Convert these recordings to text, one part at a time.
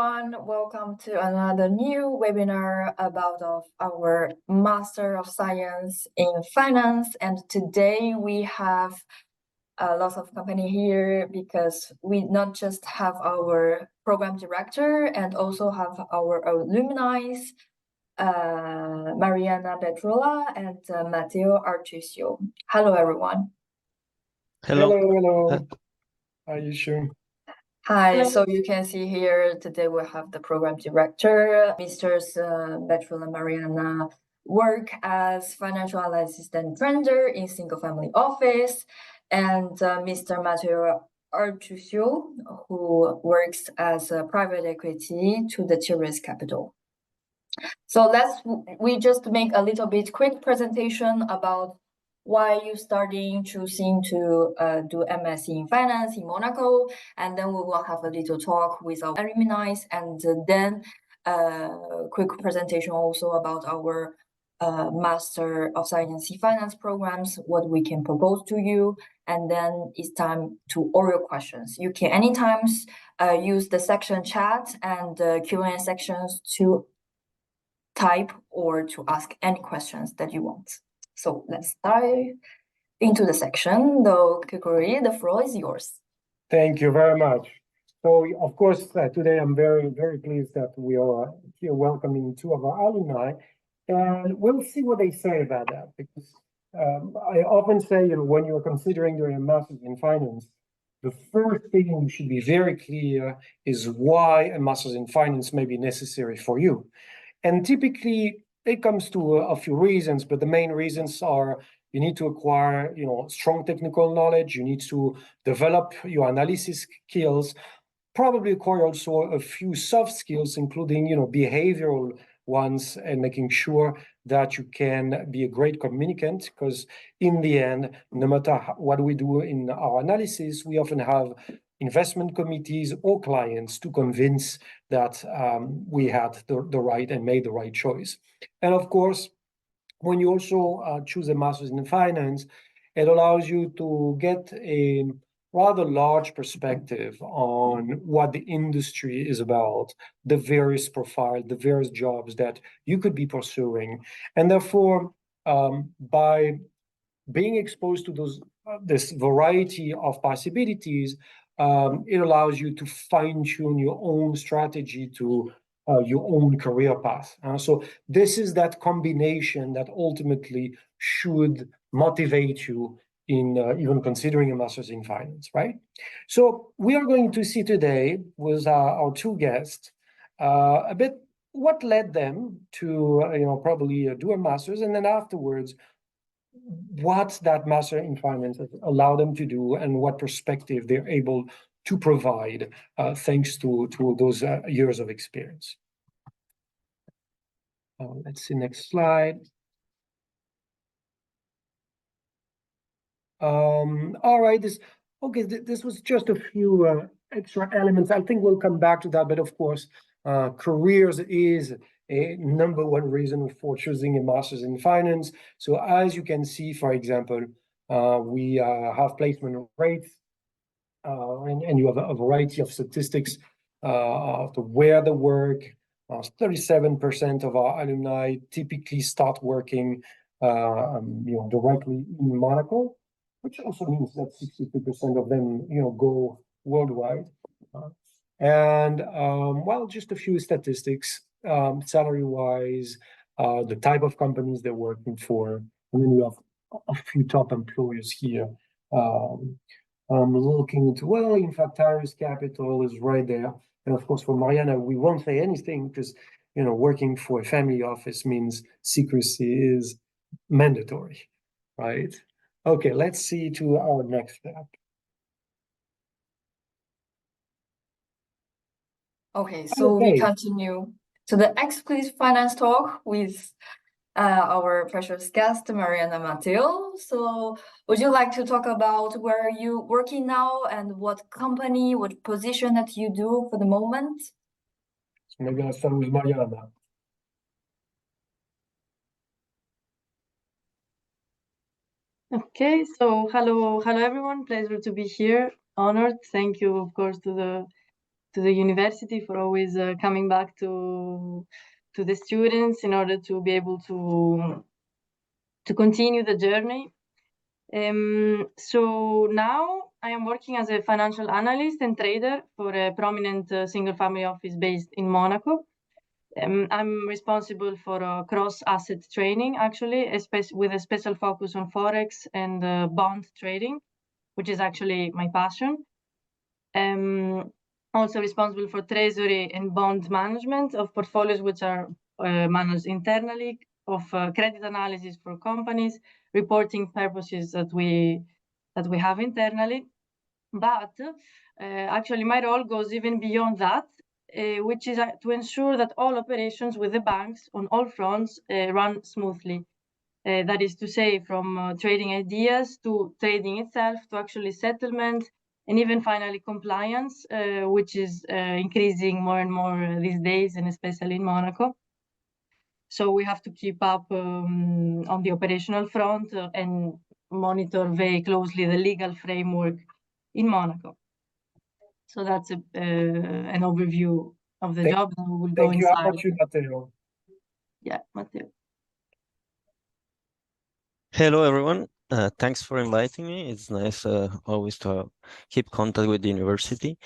everyone. Welcome to another new webinar about our Master of Science in Finance. And today we have a lot of company here because we not just have our program director and also have our alumni, Marianna, Petroula, and Matteo, Artusio. Hello, everyone. Hello. Hello. How are you doing? Hi, Hello. so you can see here today we have the program director, Mr. Petroula Marianna, work as financial analyst and trader in single family office, and Mr. Matteo Artusio, who works as a private equity to the 𝗬𝗿𝗃 capital. So we just make a little bit quick presentation about why you choosing to do MSc in finance in Monaco, and then we will have a little talk with our alumni, and then quick presentation also about our Master of Science in Finance programs, what we can propose to you, and then it's time to all your questions. You can anytime use the section chat and Q&A sections to type or to ask any questions that you want. So let's dive into the section. 𝗀𝗃𝗃𝗃, the floor is yours. Thank you very much. So, of course, today I'm very, very pleased that we are here welcoming two of our alumni, and we'll see what they say about that. Because I often say, when you're considering doing a master's in finance, the first thing you should be very clear is why a master's in finance may be necessary for you. And typically, it comes to a few reasons, but the main reasons are you need to acquire, strong technical knowledge. You need to develop your analysis skills, probably acquire also a few soft skills, including, behavioral ones, and making sure that you can be a great communicant. Because in the end, no matter what we do in our analysis, we often have investment committees or clients to convince that we had the right and made the right choice. And of course, when you also choose a master's in finance, it allows you to get a rather large perspective on what the industry is about, the various profiles, the various jobs that you could be pursuing. And therefore, by being exposed to this variety of possibilities, it allows you to fine-tune your own strategy to your own career path. So this is that combination that ultimately should motivate you in even considering a master's in finance, right? So we are going to see today with our two guests a bit what led them to probably do a master's, and then afterwards what that master in finance allowed them to do and what perspective they're able to provide thanks to those years of experience. Let's see, next slide. All right, this was just a few extra elements. I think we'll come back to that, but of course, careers is a #1 reason for choosing a master's in finance. So as you can see, for example, we have placement rates, and you have a variety of statistics of where the work. 37% of our alumni typically start working directly in Monaco, which also means that 62% of them go worldwide. And well, just a few statistics, salary-wise, the type of companies they're working for, and then you have a few top employers here. I'm looking into, well, in fact, 𝗀𝗃𝗃𝗃 capital is right there. And of course, for Marianna, we won't say anything because, working for a family office means secrecy is mandatory, right? Okay, let's see to our next step. Okay, so we continue to the explicit finance talk with our precious guest, Marianna Matteo. So would you like to talk about where you working now and what company, what position that you do for the moment? So maybe I'll start with Marianna. Okay, so hello everyone. Pleasure to be here. Honored. Thank you, of course, to the the university, for always coming back to the students in order to be able to continue the journey. So now I am working as a financial analyst and trader for a prominent single-family office based in Monaco. I'm responsible for cross-asset trading, actually, with a special focus on Forex and bond trading, which is actually my passion. Also responsible for treasury and bond management of portfolios which are managed internally, of credit analysis for companies, reporting purposes that we have internally. But actually, my role goes even beyond that, which is to ensure that all operations with the banks on all fronts run smoothly. That is to say, from trading ideas to trading itself, to actually settlement, and even finally compliance, which is increasing more and more these days, and especially in Monaco. So we have to keep up on the operational front and monitor very closely the legal framework in Monaco. So that's an overview of the job. And we will go inside. Thank you, Matteo. Yeah, Matteo. Hello, everyone. Thanks for inviting me. It's nice always to keep contact with the university.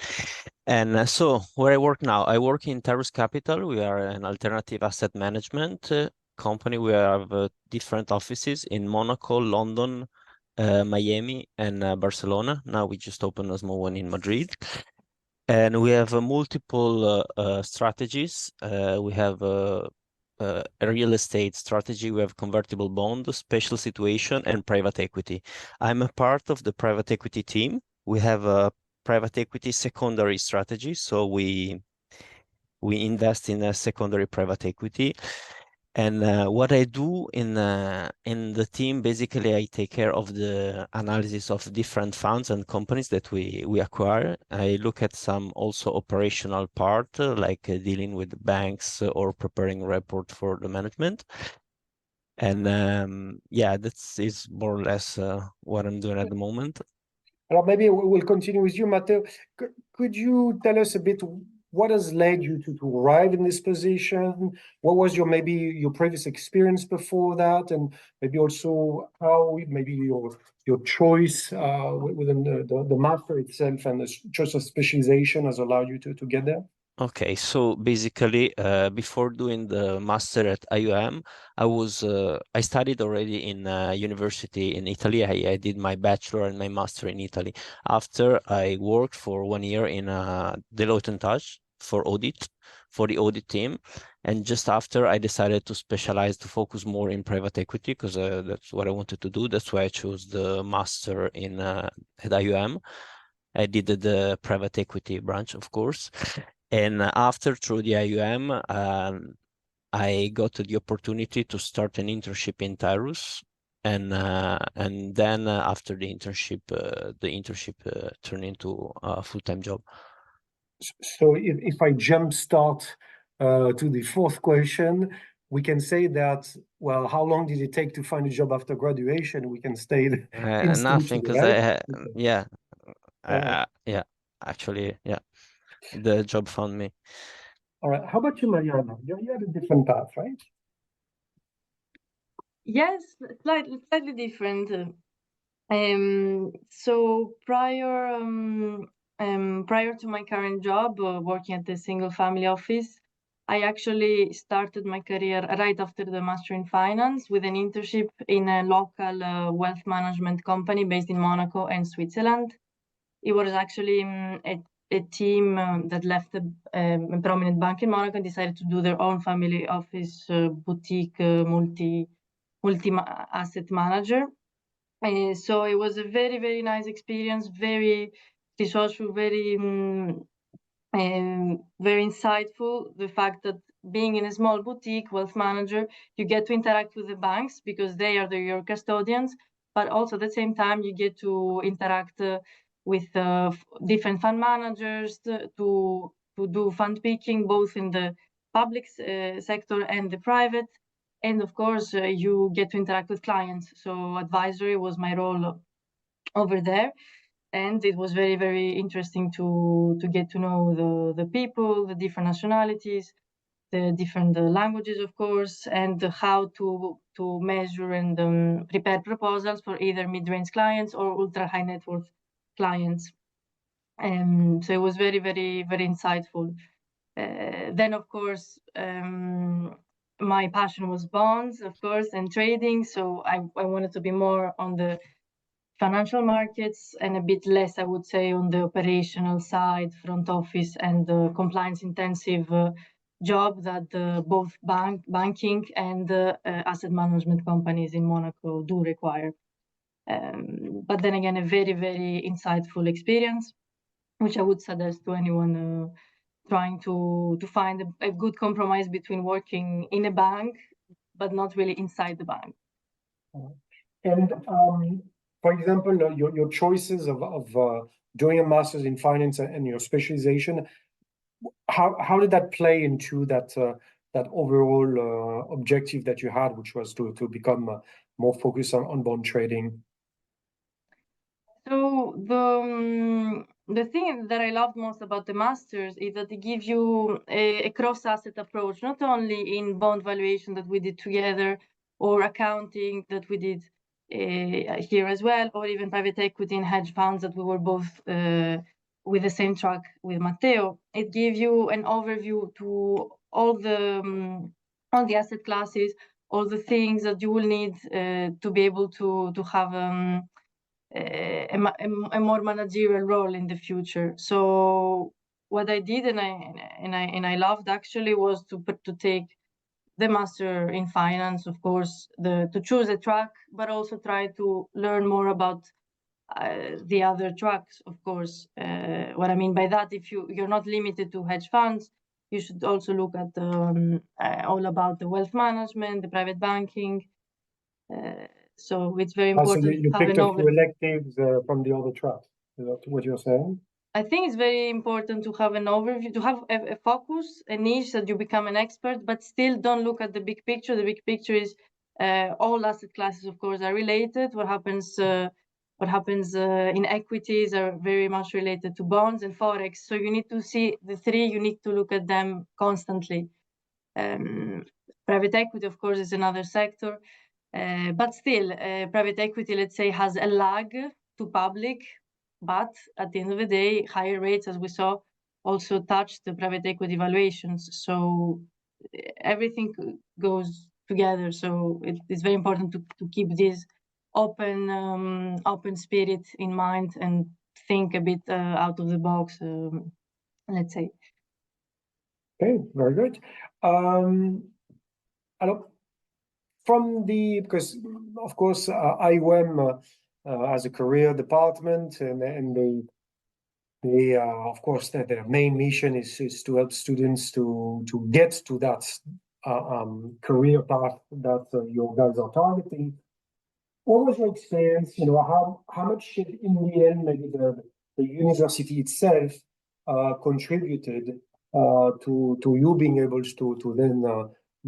And so where I work now, I work in 𝗺𝗵𝗃. We are an alternative asset management company. We have different offices in Monaco, London, Miami, and Barcelona. Now we just opened a small one in Madrid. And we have multiple strategies. We have a real estate strategy. We have convertible bond, special situation, and private equity. I'm a part of the private equity team. We have a private equity secondary strategy. So we invest in a secondary private equity. And what I do in the team, basically, I take care of the analysis of different funds and companies that we acquire. I look at some also operational part, like dealing with banks or preparing report for the management. And yeah, is more or less what I'm doing at the moment. Well, maybe we'll continue with you, Matteo. Could you tell us a bit what has led you to arrive in this position? What was your previous experience before that, and maybe also how maybe your choice within the master itself and the choice of specialization has allowed you to get there? Okay, so basically, before doing the master at IUM, I studied already in university in Italy. I did my bachelor and my master in Italy. After, I worked for 1 year in Deloitte & Touche for the audit team. And just after, I decided to specialize, to focus more in private equity, because that's what I wanted to do. That's why I chose the master at IUM. I did the private equity branch, of course. And after, through the IUM, I got the opportunity to start an internship in Tyrus. And then after the internship turned into a full-time job. So if I jumpstart to the fourth question, we can say that, well, how long did it take to find a job after graduation? We can stay nothing, because right? Actually, the job found me. All right. How about you, Marianna? You had a different path, right? Yes, slightly different. So prior to my current job, working at the single family office, I actually started my career right after the master in finance with an internship in a local wealth management company based in Monaco and Switzerland. It was actually a team that left a prominent bank in Monaco and decided to do their own family office boutique multi-asset manager. So it was a very, very nice experience, very resourceful, very insightful. The fact that being in a small boutique wealth manager, you get to interact with the banks because they are your custodians, but also at the same time, you get to interact with different fund managers to do fund picking, both in the public sector and the private. And of course, you get to interact with clients. So advisory was my role over there. and it was very, very interesting to get to know the people, the different nationalities, the different languages, of course, and how to measure and prepare proposals for either mid-range clients or ultra high net worth clients. And so it was very, very, very insightful. Then, of course, my passion was bonds, of course, and trading. So I wanted to be more on the financial markets and a bit less, I would say, on the operational side, front office and the compliance intensive job that both banking and asset management companies in Monaco do require. But then again, a very, very insightful experience, which I would suggest to anyone trying to find a good compromise between working in a bank, but not really inside the bank. And for example, your choices of doing a master's in finance and your specialization, how did that play into that overall objective that you had, which was to become more focused on bond trading? So the thing that I loved most about the masters is that they give you a cross-asset approach, not only in bond valuation that we did together, or accounting that we did here as well, or even private equity and hedge funds that we were both with the same track with Matteo. It gives you an overview to all the asset classes, all the things that you will need to be able to have a more managerial role in the future. So what I did and I loved actually was to take the master in finance, of course, to choose a track, but also try to learn more about the other tracks, of course. What I mean by that, if you're not limited to hedge funds, you should also look at all about the wealth management, the private banking. So it's very important. So you picked a few electives from the other tracks. Is that what you're saying? I think it's very important to have an overview, to have a focus, a niche that you become an expert, but still don't look at the big picture. The big picture is all asset classes, of course, are related. What happens in equities are very much related to bonds and forex. So you need to see the three. You need to look at them constantly. Private equity, of course, is another sector. But still, private equity, let's say, has a lag to public, but at the end of the day, higher rates, as we saw, also touch the private equity valuations. So everything goes together. So it's very important to keep this open spirit in mind and think a bit out of the box, let's say. Okay, very good. Because of course 𝗲𝗿 has a career department, and they of course their main mission is to help students to get to that career path that you guys are targeting. What was your experience? How much in the end maybe the university itself contributed to you being able to then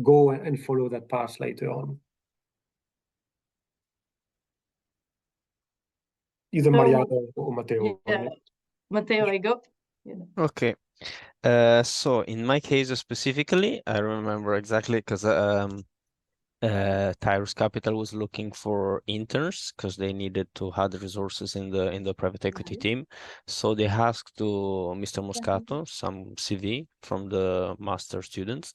go and follow that path later on? Either Marianna or Matteo. Yeah. Matteo, I go. Yeah. Okay. So in my case specifically, I remember exactly because 𝗬𝗏 Capital was looking for interns because they needed to have the resources in the private equity team. So they asked to Mr. Moscato some CV from the master students.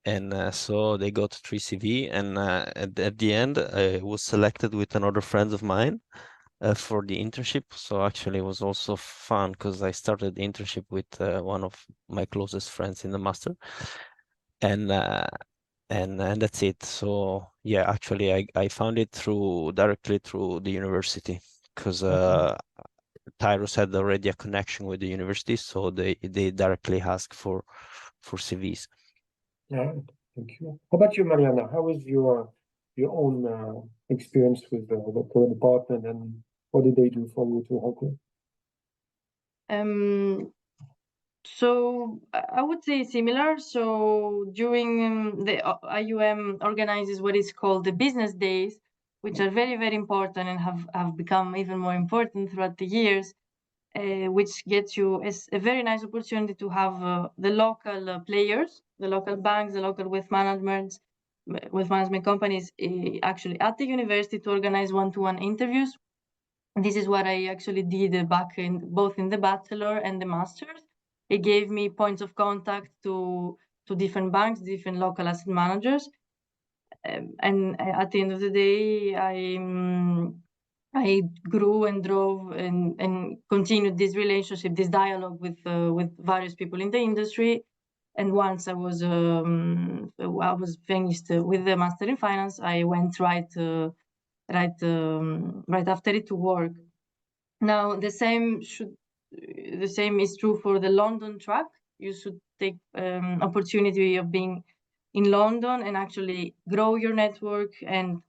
And so they got 3 CV, and at the end, I was selected with another friend of mine for the internship. So actually, it was also fun because I started the internship with one of my closest friends in the master, and that's it. So yeah, actually, I found it directly through the university because 𝗬𝗏 had already a connection with the university, so they directly asked for CVs. Yeah, thank you. How about you, Marianna? How was your own experience with the career department, and what did they do for you to help you? So I would say similar. So during the 𝗲𝗿 organizes what is called the business days, which are very, very important and have become even more important throughout the years, which gets you a very nice opportunity to have the local players, the local banks, the local wealth management companies actually at the university to organize one-to-one interviews. This is what I actually did back in both in the bachelor and the master's. It gave me points of contact to different banks, different local asset managers. And at the end of the day, I grew and drove and continued this relationship, this dialogue with various people in the industry. And once I was finished with the master in finance, I went right after it to work. Now the same is true for the London track. You should take opportunity of being in London and actually grow your network, and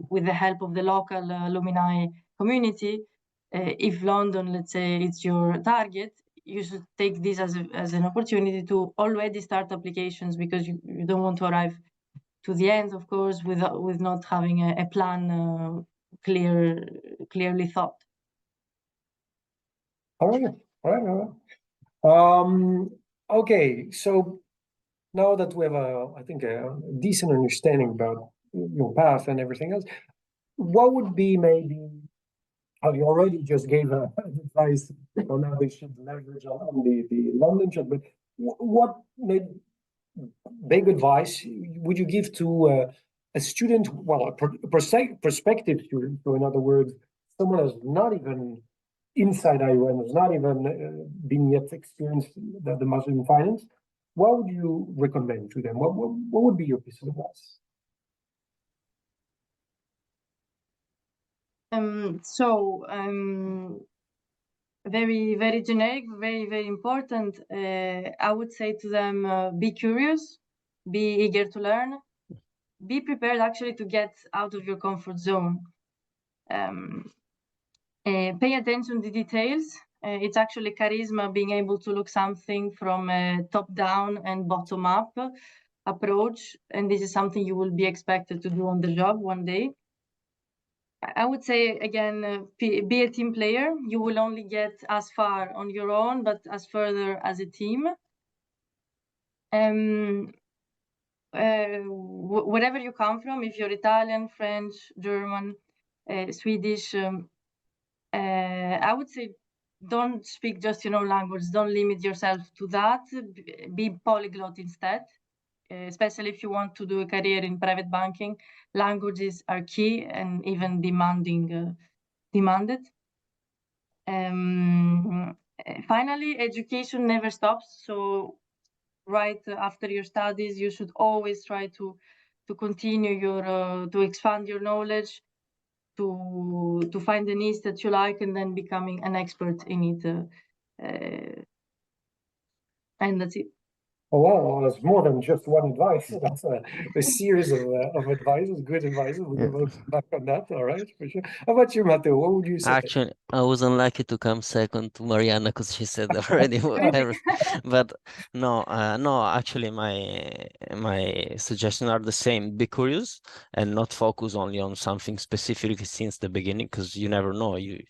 with the help of the local alumni community. If London, let's say, it's your target, you should take this as an opportunity to already start applications, because you don't want to arrive to the end, of course, with not having a plan clearly thought. All right. Okay, so now that we have I think a decent understanding about your path and everything else, what would be maybe, you already just gave advice on how they should leverage on the London job, but what maybe big advice would you give to a student, well, a prospective student, so in other words, someone who's not even inside IUM, has not even been yet experienced the master in finance? What would you recommend to them? What would be your piece of advice? Very, very generic, very, very important. I would say to them, be curious, be eager to learn, be prepared actually to get out of your comfort zone. Pay attention to details. It's actually charisma, being able to look something from a top-down and bottom-up approach. And this is something you will be expected to do on the job one day. I would say, again, be a team player. You will only get as far on your own, but as further as a team. Wherever you come from, if you're Italian, French, German, Swedish, I would say don't speak just language. Don't limit yourself to that. Be polyglot instead. Especially if you want to do a career in private banking, languages are key and even demanded. Finally, education never stops. So right after your studies, you should always try to continue to expand your knowledge, to find the niche that you like, and then becoming an expert in it. And that's it. Oh, wow, that's more than just one advice. That's a series of advices, good advices. We will come back on that, all right, for sure. How about you, Matteo? What would you say? Actually, I was unlucky to come second to Marianna because she said already but no, actually my suggestions are the same. Be curious and not focus only on something specifically since the beginning, because you never know. I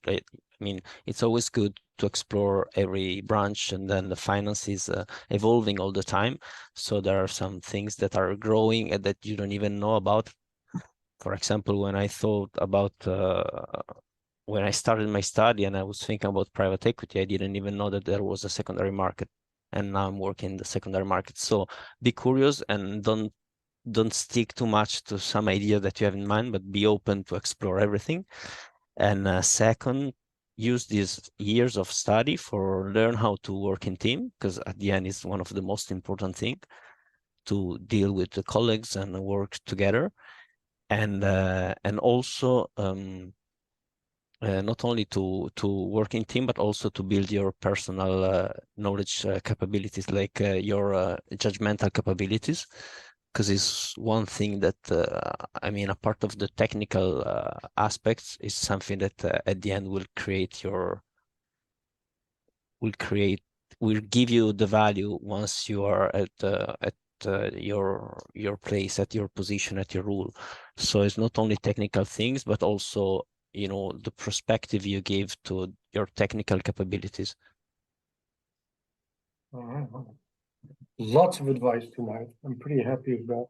mean, it's always good to explore every branch, and then the finance is evolving all the time. So there are some things that are growing and that you don't even know about. For example, when I thought about when I started my study and I was thinking about private equity, I didn't even know that there was a secondary market, and now I'm working in the secondary market. So be curious and don't stick too much to some idea that you have in mind, but be open to explore everything. And second, use these years of study for learn how to work in team, because at the end it's one of the most important thing, to deal with the colleagues and work together. And also not only to work in team, but also to build your personal knowledge capabilities, like your judgmental capabilities, because it's one thing that I mean, a part of the technical aspects is something that at the end will give you the value once you are at your place, at your position, at your role. So it's not only technical things, but also, you know, the perspective you give to your technical capabilities. Lots of advice tonight. I'm pretty happy about.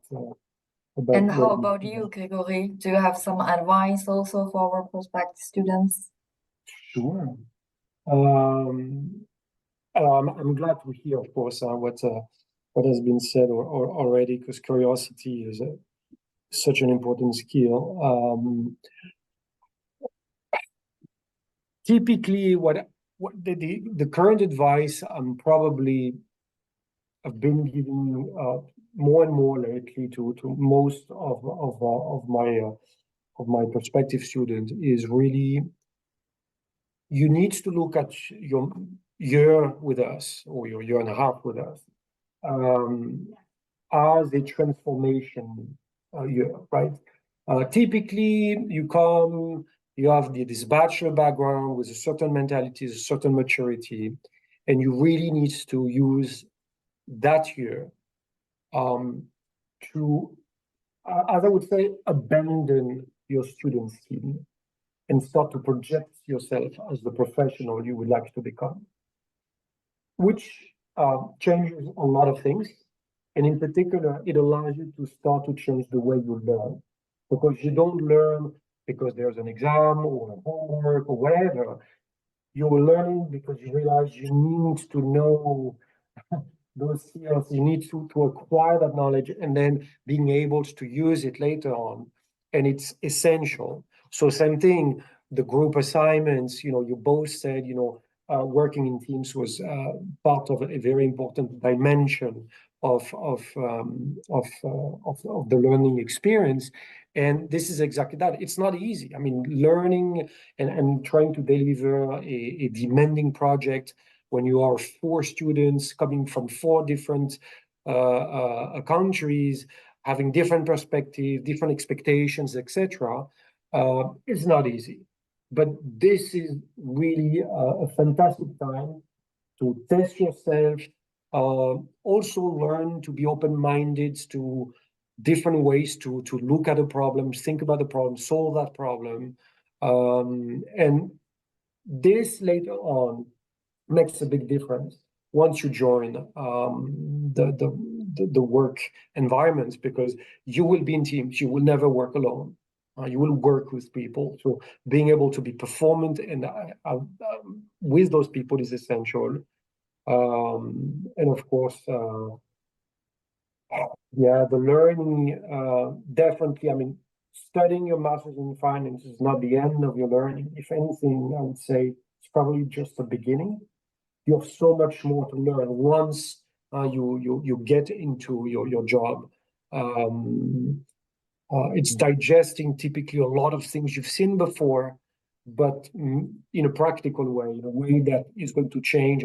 And how about you, Gregory? Do you have some advice also for our prospective students? Sure. I'm glad to hear, of course, what has been said already, because curiosity is such an important skill. Typically, what the current advice I've been giving more and more lately to most of my prospective students is really, you need to look at your year with us, or your year and a half with us, as a transformation year, right? Typically, you have this bachelor background with a certain mentality, a certain maturity, and you really need to use that year to, as I would say, abandon your student scheme and start to project yourself as the professional you would like to become, which changes a lot of things. And in particular, it allows you to start to change the way you learn, because you don't learn because there's an exam or a homework or whatever. You're learning because you realize you need to know those skills, you need to acquire that knowledge, and then being able to use it later on. And it's essential. So same thing, the group assignments, you know, you both said, you know, working in teams was part of a very important dimension of the learning experience. And this is exactly that. It's not easy. I mean, learning and trying to deliver a demanding project when you are 4 students coming from 4 different countries, having different perspectives, different expectations, etc., is not easy. But this is really a fantastic time to test yourself, also learn to be open-minded to different ways to look at a problem, think about the problem, solve that problem. And this later on makes a big difference once you join the work environment, because you will be in teams, you will never work alone. You will work with people. So being able to be performant and with those people is essential. And of course, yeah, the learning, definitely, I mean, studying your master's in finance is not the end of your learning. If anything, I would say it's probably just the beginning. You have so much more to learn once you get into your job. It's digesting typically a lot of things you've seen before, but in a practical way, in a way that is going to change.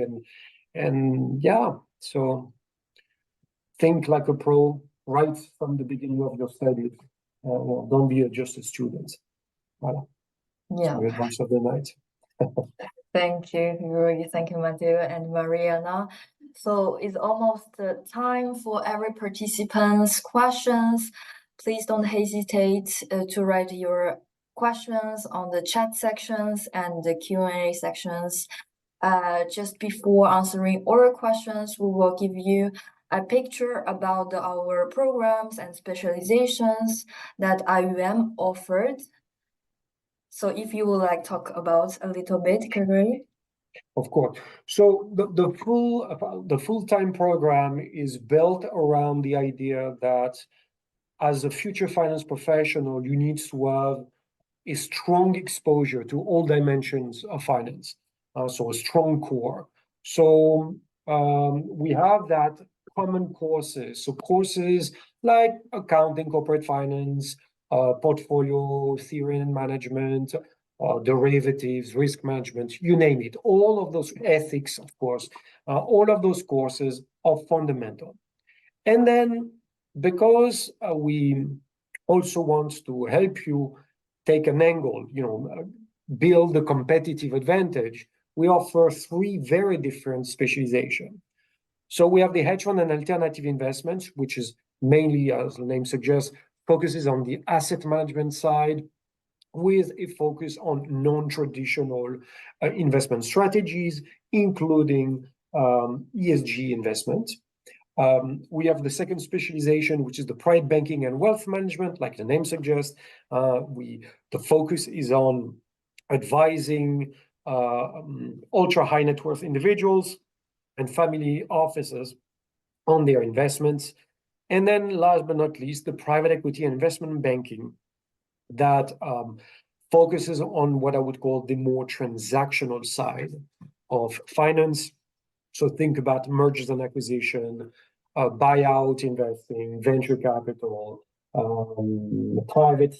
And yeah, so think like a pro right from the beginning of your studies. Don't be just a student. Voilà. Yeah. So advice of the night. Thank you, Yuri. Thank you, Matteo and Marianna. So it's almost time for every participant's questions. Please don't hesitate to write your questions on the chat sections and the Q&A sections. Just before answering all questions, we will give you a picture about our programs and specializations that IUM offered. So if you would like to talk about a little bit, Gregory. Of course. So the full-time program is built around the idea that as a future finance professional, you need to have a strong exposure to all dimensions of finance. So a strong core. So we have that common courses. So courses like accounting, corporate finance, portfolio theory and management, derivatives, risk management, you name it. All of those ethics, of course, all of those courses are fundamental. And then because we also want to help you take an angle, you know, build a competitive advantage, we offer 3 very different specializations. So we have the hedge fund and alternative investments, which is mainly, as the name suggests, focuses on the asset management side with a focus on non-traditional investment strategies, including ESG investment. We have the second specialization, which is the private banking and wealth management, like the name suggests. The focus is on advising ultra high net worth individuals and family offices on their investments. And then last but not least, the private equity and investment banking that focuses on what I would call the more transactional side of finance. So think about mergers and acquisition, buyout investing, venture capital, private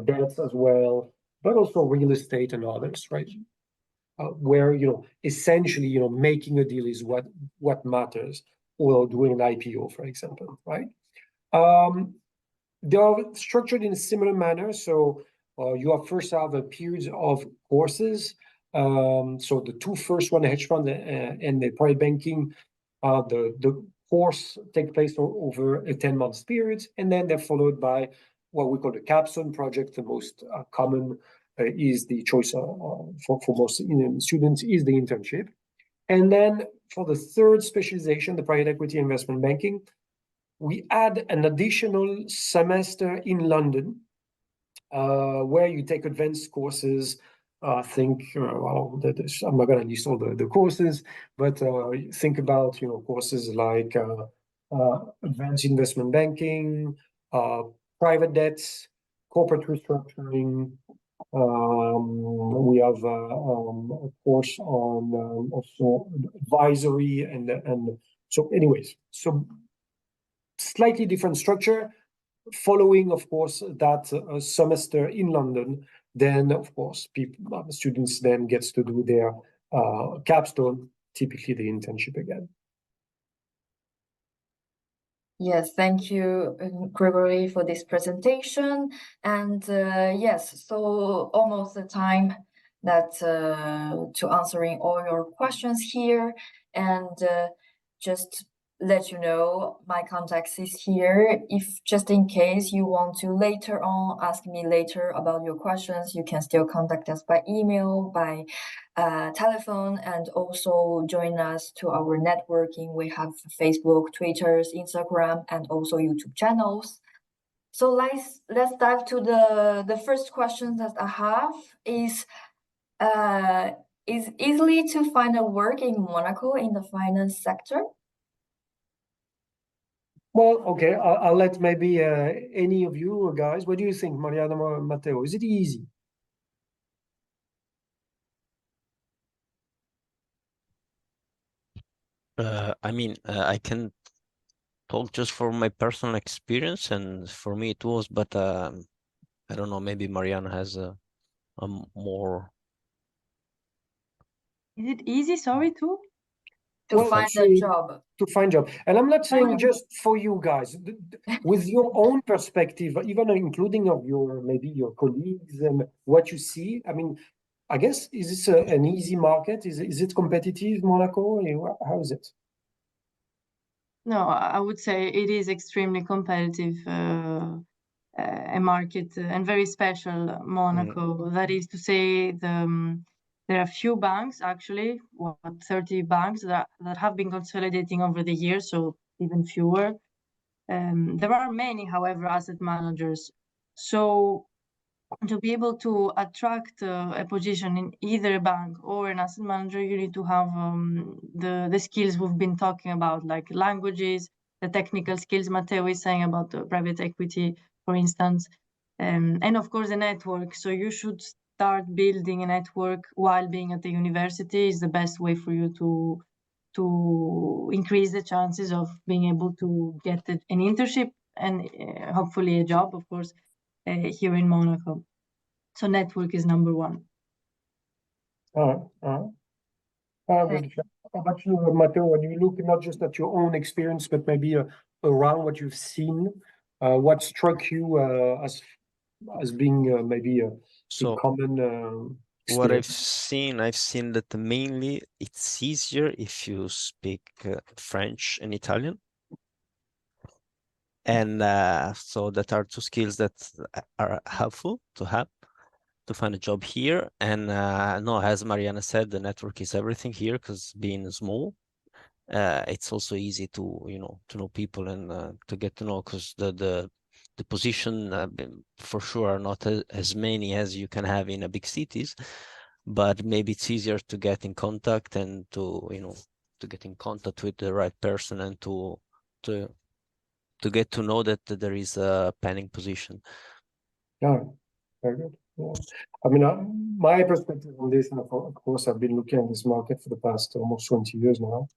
debts as well, but also real estate and others, right? Where, essentially, making a deal is what matters, or doing an IPO, for example, right? They are structured in a similar manner. So you first have a period of courses. So the two first one, the hedge fund and the private banking, the course take place over a 10-month period, and then they're followed by what we call the capstone project. The most common is the choice for most students is the internship. And then for the third specialization, the private equity investment banking, we add an additional semester in London, where you take advanced courses. I'm not going to list all the courses, but think about courses like advanced investment banking, private debts, corporate restructuring. We have a course on also advisory and so anyways, so slightly different structure, following, of course, that semester in London. Then, of course, students then gets to do their capstone, typically the internship again. Yes, thank you, Gregory, for this presentation. And yes, so almost the time that to answering all your questions here. And just let you know, my contacts is here. If just in case you want to later on ask me later about your questions, you can still contact us by email, by telephone, and also join us to our networking. We have Facebook, Twitter, Instagram, and also YouTube channels. So let's dive to the first question that I have is easily to find a work in Monaco in the finance sector? Well, okay, I'll let maybe any of you guys. What do you think, Marianna or Matteo? Is it easy? I can talk just from my personal experience, and for me it was, but I don't know, maybe Marianna has a more. Is it easy, sorry, To find a job. To find job. And I'm not saying just for you guys, with your own perspective, even including of maybe your colleagues and what you see. I mean, I guess, is this an easy market? Is it competitive, Monaco? How is it? No, I would say it is extremely competitive, a market, and very special, Monaco. That is to say, there are few banks, actually, 30 banks that have been consolidating over the years, so even fewer. There are many, however, asset managers. So to be able to attract a position in either a bank or an asset manager, you need to have the skills we've been talking about, like languages, the technical skills Matteo is saying about the private equity, for instance, and of course the network. So you should start building a network while being at the university. Is the best way for you to increase the chances of being able to get an internship and hopefully a job, of course, here in Monaco. So network is number one. How about you, Matteo, when you look not just at your own experience, but maybe around what you've seen, what struck you as being maybe a common What I've experience? seen that mainly it's easier if you speak French and Italian. And so that are two skills that are helpful to have to find a job here. And no, as Marianna said, the network is everything here because being small, it's also easy to, to know people and to get to know, because the position for sure are not as many as you can have in a big cities, but maybe it's easier to get in contact and to, to get in contact with the right person and to get to know that there is a pending position. Yeah, very good. Yeah. I mean, my perspective on this, and of course, I've been looking at this market for the past almost 20 years now.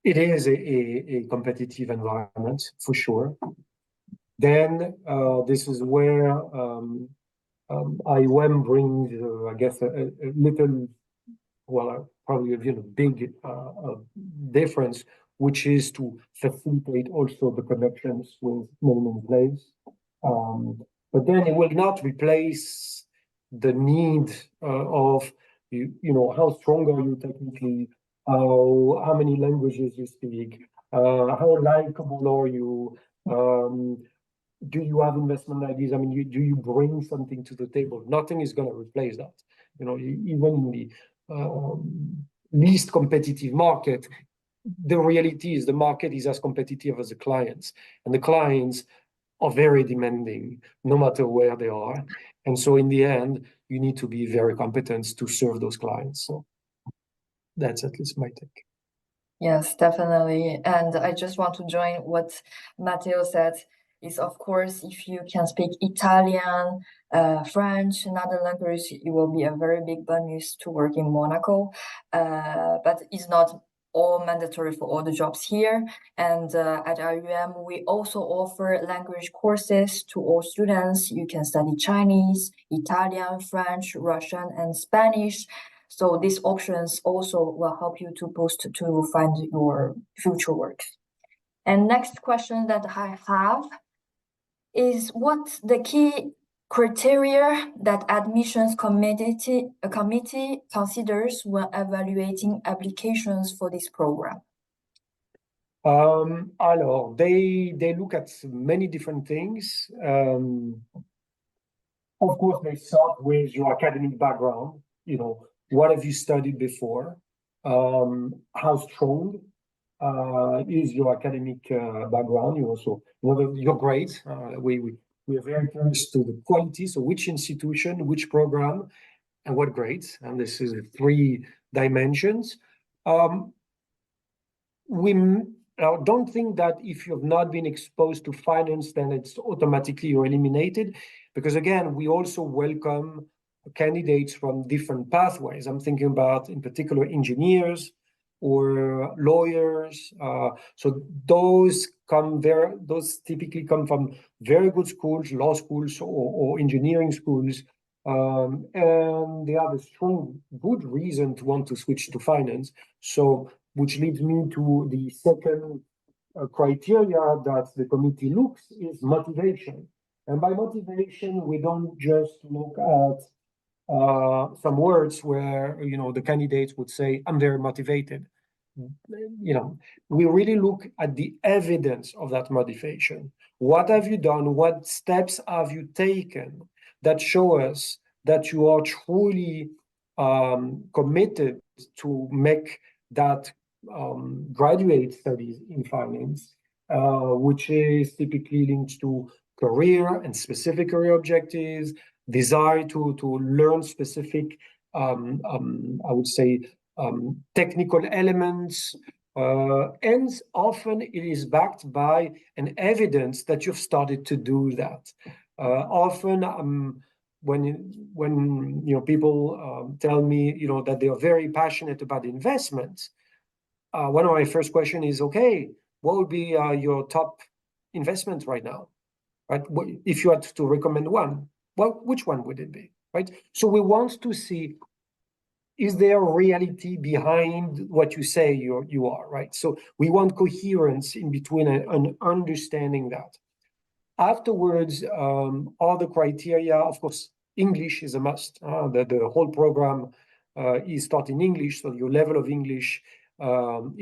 It is a competitive environment for sure. Then this is where IOM brings, I guess, a little, well, probably a big difference, which is to facilitate also the connections with minimum place. But then it will not replace the need of, how strong are you technically, how many languages you speak, how likable are you, do you have investment ideas? I mean, do you bring something to the table? Nothing is going to replace that. Even in the least competitive market, the reality is the market is as competitive as the clients, and the clients are very demanding no matter where they are. And so in the end, you need to be very competent to serve those clients. So that's at least my take. Yes, definitely. And I just want to join what Matteo said, is of course, if you can speak Italian, French, another language, it will be a very big bonus to work in Monaco. But it's not all mandatory for all the jobs here. And at IUM, we also offer language courses to all students. You can study Chinese, Italian, French, Russian, and Spanish. So these options also will help you to boost to find your future work. And next question that I have is, what the key criteria that admissions committee considers when evaluating applications for this program? Alors, they look at many different things. Of course, they start with your academic background. What have you studied before? How strong is your academic background? Your grades. We are very curious to the quality. So which institution, which program, and what grades? And this is 3 dimensions. We don't think that if you've not been exposed to finance, then it's automatically you're eliminated. Because again, we also welcome candidates from different pathways. I'm thinking about, in particular, engineers or lawyers. So those typically come from very good schools, law schools or engineering schools. And they have a strong, good reason to want to switch to finance. So, which leads me to the second criteria that the committee looks is motivation. And by motivation, we don't just look at some words where, the candidates would say, I'm very motivated. We really look at the evidence of that motivation. What have you done? What steps have you taken that show us that you are truly committed to make that graduate studies in finance, which is typically linked to career and specific career objectives, desire to learn specific, I would say, technical elements, and often it is backed by an evidence that you've started to do that. Often, when people tell me that they are very passionate about investments, one of my first questions is, okay, what would be your top investment right now? Right? If you had to recommend one, well, which one would it be? Right? So we want to see, is there reality behind what you say you are, right? So we want coherence in between and understanding that. Afterwards, all the criteria, of course, English is a must. The whole program is taught in English, so your level of English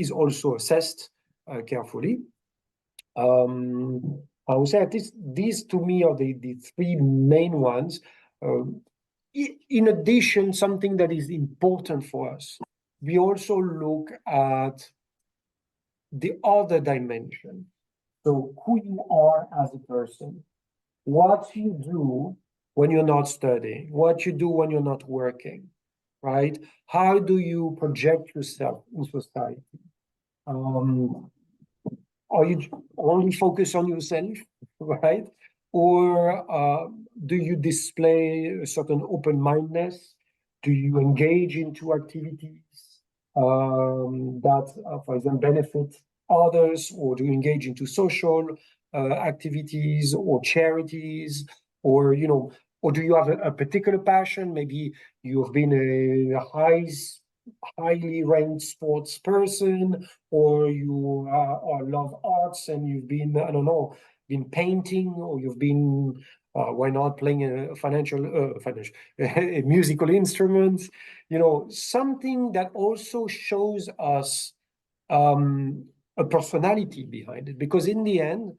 is also assessed carefully. I would say these to me are the three main ones. In addition, something that is important for us, we also look at the other dimension. So who you are as a person, what you do when you're not studying, what you do when you're not working, right? How do you project yourself in society? Are you only focused on yourself, right? Or do you display a certain open-mindedness? Do you engage into activities that, for example, benefit others? Or do you engage into social activities or charities? Or, you know, or do you have a particular passion? Maybe you've been a highly ranked sports person, or you love arts and you've been, I don't know, been painting, or you've been why not playing a musical instrument, you know, something that also shows us a personality behind it. Because in the end,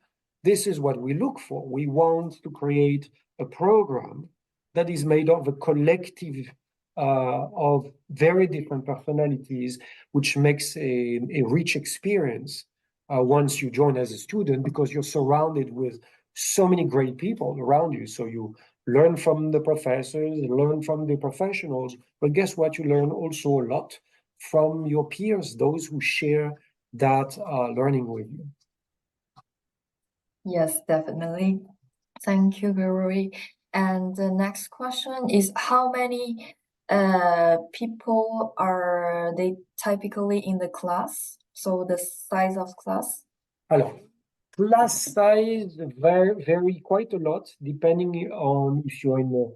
this is what we look for. We want to create a program that is made of a collective of very different personalities, which makes a rich experience once you join as a student, because you're surrounded with so many great people around you. So you learn from the professors, learn from the professionals, but guess what? You learn also a lot from your peers, those who share that learning with you. Yes, definitely. Thank you, Gregory. And the next question is, how many people are they typically in the class? So the size of class? Alors, class size vary quite a lot depending on if you're in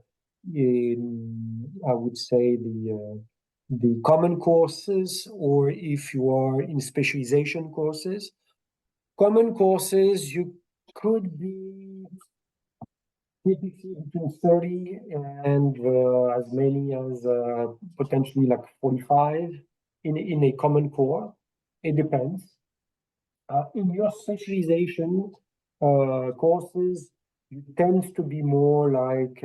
I would say the common courses, or if you are in specialization courses. Common courses, you could be typically between 30 and as many as potentially like 45 in a common core. It depends. In your specialization courses, it tends to be more like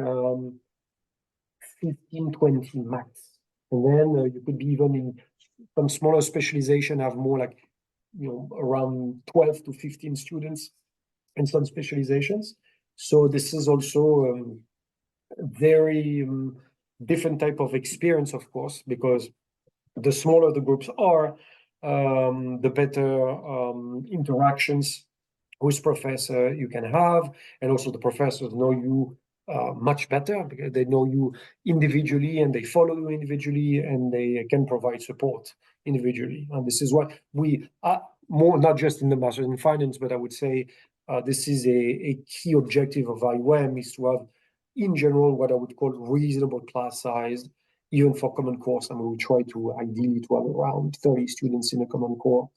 15, 20 max. And then you could be even in some smaller specialization have more like, you know, around 12 to 15 students in some specializations. So this is also very different type of experience, of course, because the smaller the groups are, the better interactions with professor you can have, and also the professors know you much better because they know you individually and they follow you individually and they can provide support individually. And this is what we more, not just in the Master's in Finance, but I would say this is a key objective of IOM, is to have, in general, what I would call reasonable class size, even for common course. I mean, we try to ideally to have around 30 students in a common core.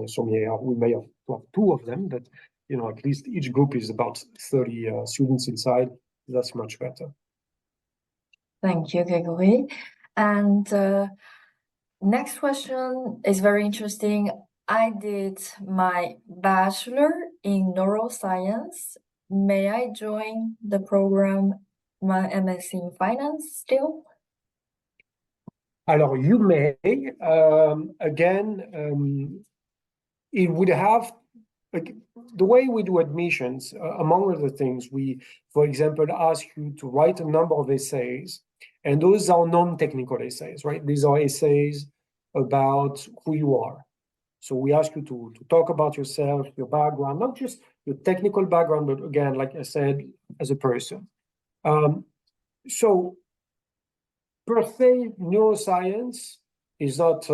So we may have to have 2 of them, but you know, at least each group is about 30 students inside. That's much better. Thank you, Gregory. And next question is very interesting. I did my bachelor in neuroscience. May I join the program, my MSc in finance still? Alors, you may. Again, it would have, like, the way we do admissions, among other things, we, for example, ask you to write a number of essays, and those are non-technical essays, right? These are essays about who you are. So we ask you to talk about yourself, your background, not just your technical background, but again, like I said, as a person. So per se, neuroscience is not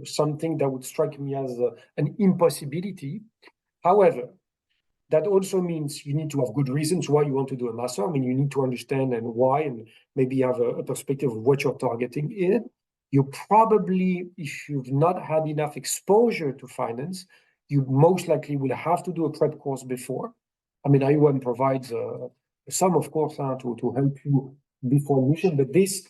something that would strike me as an impossibility. However, that also means you need to have good reasons why you want to do a master. I mean, you need to understand and why, and maybe have a perspective of what you're targeting in. You probably, if you've not had enough exposure to finance, you most likely will have to do a prep course before. I mean, IOM provides some, of course, to help you before admission. But this,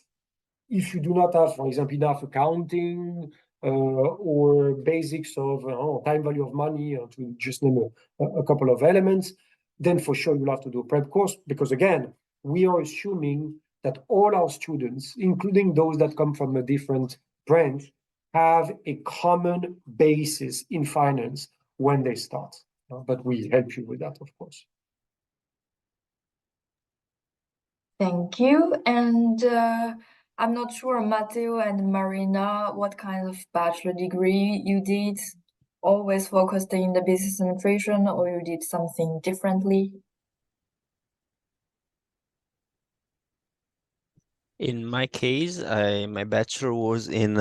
if you do not have, for example, enough accounting or basics of time value of money, to just name a couple of elements, then for sure you'll have to do a prep course, because again, we are assuming that all our students, including those that come from a different branch, have a common basis in finance when they start. But we help you with that, of course. Thank you. And I'm not sure, Matteo and Marianna, what kind of bachelor degree you did? Always focused in the business administration, or you did something differently? In my case, my bachelor was in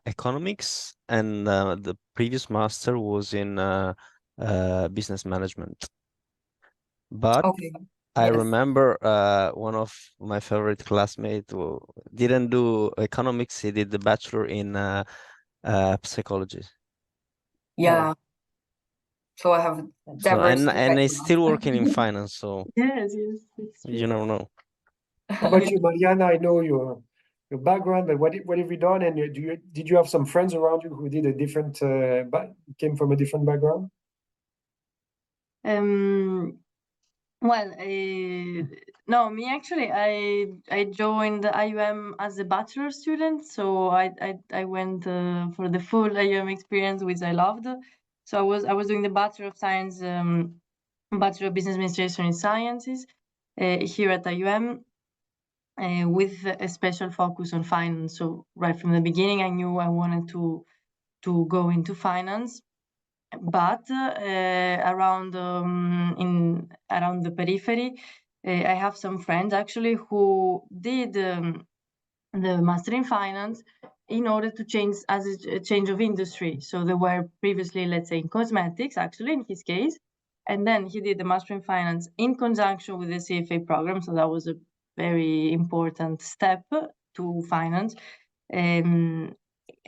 economics, and the previous master was in business management. But Okay. I Yes. remember one of my favorite classmates who didn't do economics. He did the bachelor in psychology. Yeah. So I have So, diverse and he's still backgrounds. working in finance. So Yes, it's true. you never know. How about you, Marianna? I know your background, but what have you done? And did you have some friends around you who did a different came from a different background? Well, no, me actually, I joined the IUM as a bachelor student, so I went for the full IUM experience, which I loved. So I was doing the Bachelor of Science, Bachelor of Business Administration in Sciences here at IUM, with a special focus on finance. So right from the beginning, I knew I wanted to go into finance. But around the periphery, I have some friends actually who did the master in finance in order to change as a change of industry. So they were previously, let's say, in cosmetics, actually, in his case, and then he did the master in finance in conjunction with the CFA program. So that was a very important step to finance.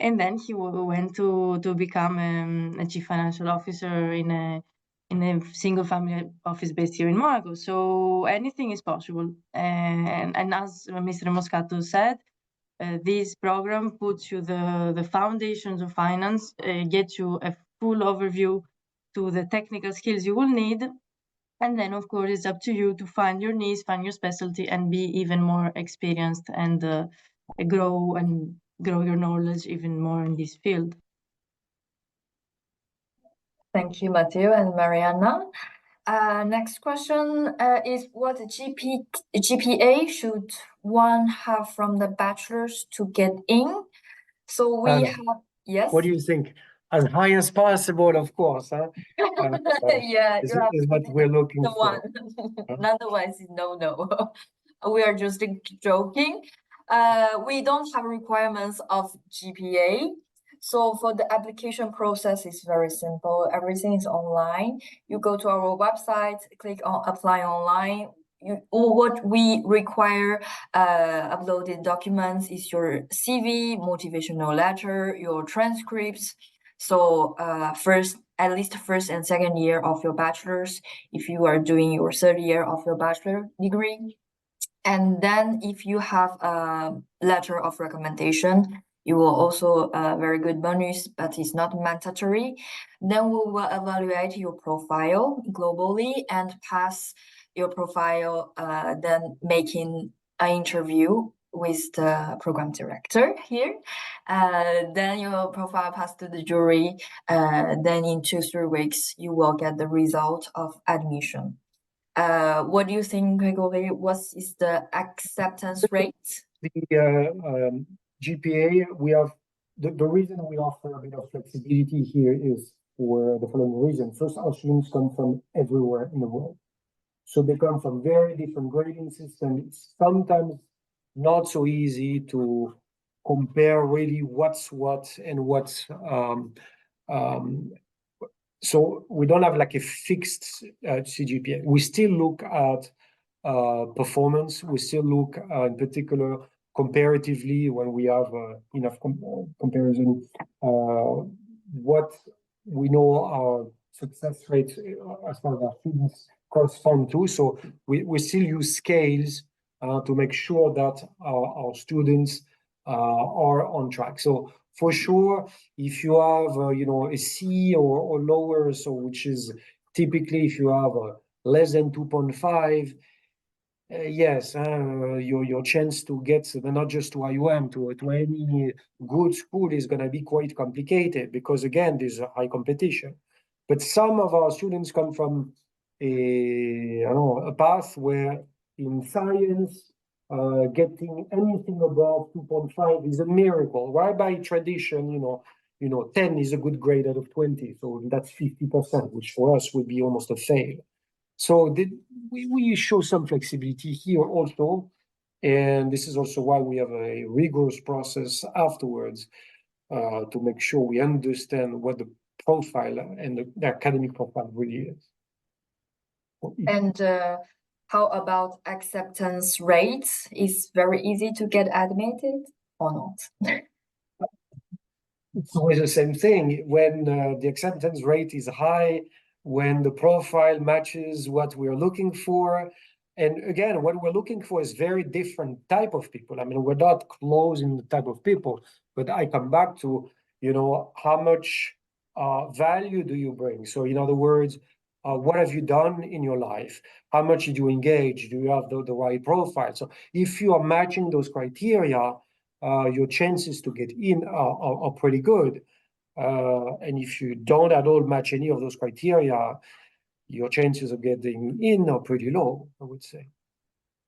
And then he went to become a chief financial officer in a single family office based here in Monaco. So anything is possible. And as Mr. Moscato said, this program puts you the foundations of finance, gets you a full overview to the technical skills you will need. And then, of course, it's up to you to find your niche, find your specialty, and be even more experienced and grow your knowledge even more in this field. Thank you, Matteo and Marianna. Next question is, what GPA should one have from the bachelor's to get in? So we have, yes. What do you think? As high as possible, of course. Huh? Yeah, is what we're looking the for. one. Otherwise, no. We are just joking. We don't have requirements of GPA. So for the application process, it's very simple. Everything is online. You go to our website, click on apply online. What we require uploaded documents is your CV, motivational letter, your transcripts. So at least first and second year of your bachelor's, if you are doing your third year of your bachelor degree. And then if you have a letter of recommendation, you will also very good bonus, but it's not mandatory. Then we will evaluate your profile globally and pass your profile, then making an interview with the program director here. Then your profile passed to the jury. Then in 2-3 weeks, you will get the result of admission. What do you think, Gregory? What is the acceptance rate? The GPA, we have the reason we offer a bit of flexibility here is for the following reason. First, our students come from everywhere in the world. So they come from very different grading systems. It's sometimes not so easy to compare really what's what and what's so we don't have like a fixed CGPA. We still look at performance. We still look in particular comparatively when we have enough comparison. What we know our success rate as far as our students correspond to. So we still use scales to make sure that our students are on track. So for sure, if you have a C or lower, so which is typically if you have less than 2.5, yes, your chance to get not just to IUM, to any good school is going to be quite complicated, because again, there's a high competition. But some of our students come from a path where in science, getting anything above 2.5 is a miracle. Why by tradition, 10 is a good grade out of 20. So that's 50%, which for us would be almost a fail. So we show some flexibility here also. And this is also why we have a rigorous process afterwards to make sure we understand what the profile and the academic profile really is. And how about acceptance rates? Is very easy to get admitted or not? It's always the same thing. When the acceptance rate is high, when the profile matches what we're looking for. And again, what we're looking for is very different type of people. I mean, we're not closing the type of people, but I come back to, how much value do you bring? So in other words, what have you done in your life? How much did you engage? Do you have the right profile? So if you are matching those criteria, your chances to get in are pretty good. And if you don't at all match any of those criteria, your chances of getting in are pretty low, I would say.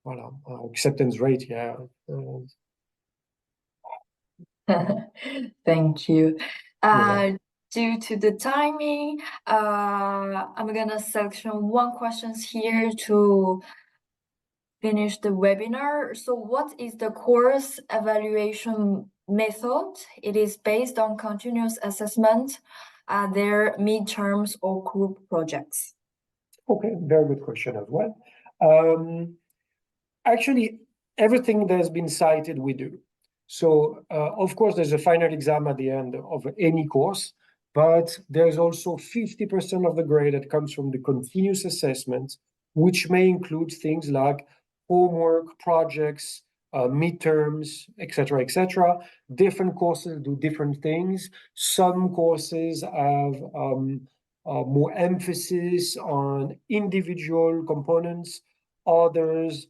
Voilà. Acceptance rate, yeah. Thank you. Due to the timing, I'm gonna selection one questions here to finish the webinar. So what is the course evaluation method? It is based on continuous assessment, their midterms or group projects. Okay, very good question as well. Actually, everything that has been cited, we do. So, of course, there's a final exam at the end of any course, but there's also 50% of the grade that comes from the continuous assessment, which may include things like homework, projects, midterms, etc. Different courses do different things. Some courses have more emphasis on individual components. Others,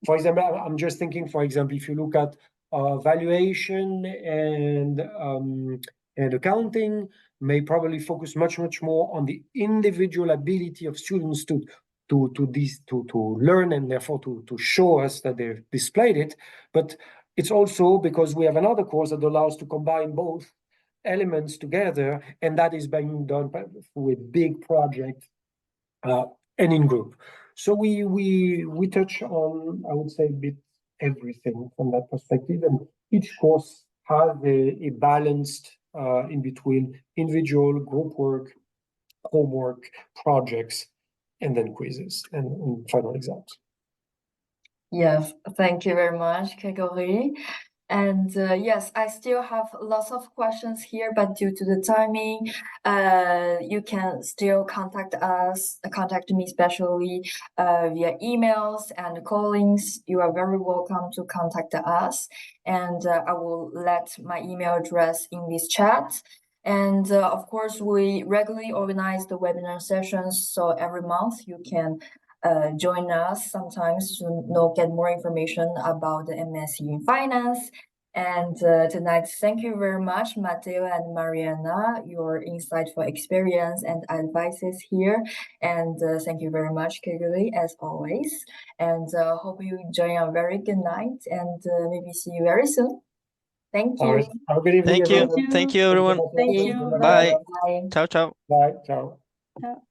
for example, I'm just thinking, for example, if you look at valuation and accounting, may probably focus much more on the individual ability of students to learn and therefore to show us that they've displayed it. But it's also because we have another course that allows to combine both elements together, and that is being done through a big project and in group. So we touch on, I would say, a bit everything from that perspective, and each course has a balanced in between individual, group work, homework, projects, and then quizzes and final exams. Yes, thank you very much, 𝘂𝗍𝗄𝗻. And yes, I still have lots of questions here, but due to the timing, you can still contact me especially via emails and callings. You are very welcome to contact us, and I will let my email address in this chat. And of course, we regularly organize the webinar sessions, so every month you can join us sometimes to get more information about the MSc in finance. And tonight, thank you very much, Matteo and Marianna, your insightful experience and advices here. And thank you very much, 𝘂𝗍𝗄𝗻, as always. And hope you enjoy a very good night, and maybe see you very soon. Thank you. All right. Have a good evening, Thank you. everyone. Thank you, everyone. Thank you. Bye. Bye. Ciao, ciao. Bye. Ciao. Ciao.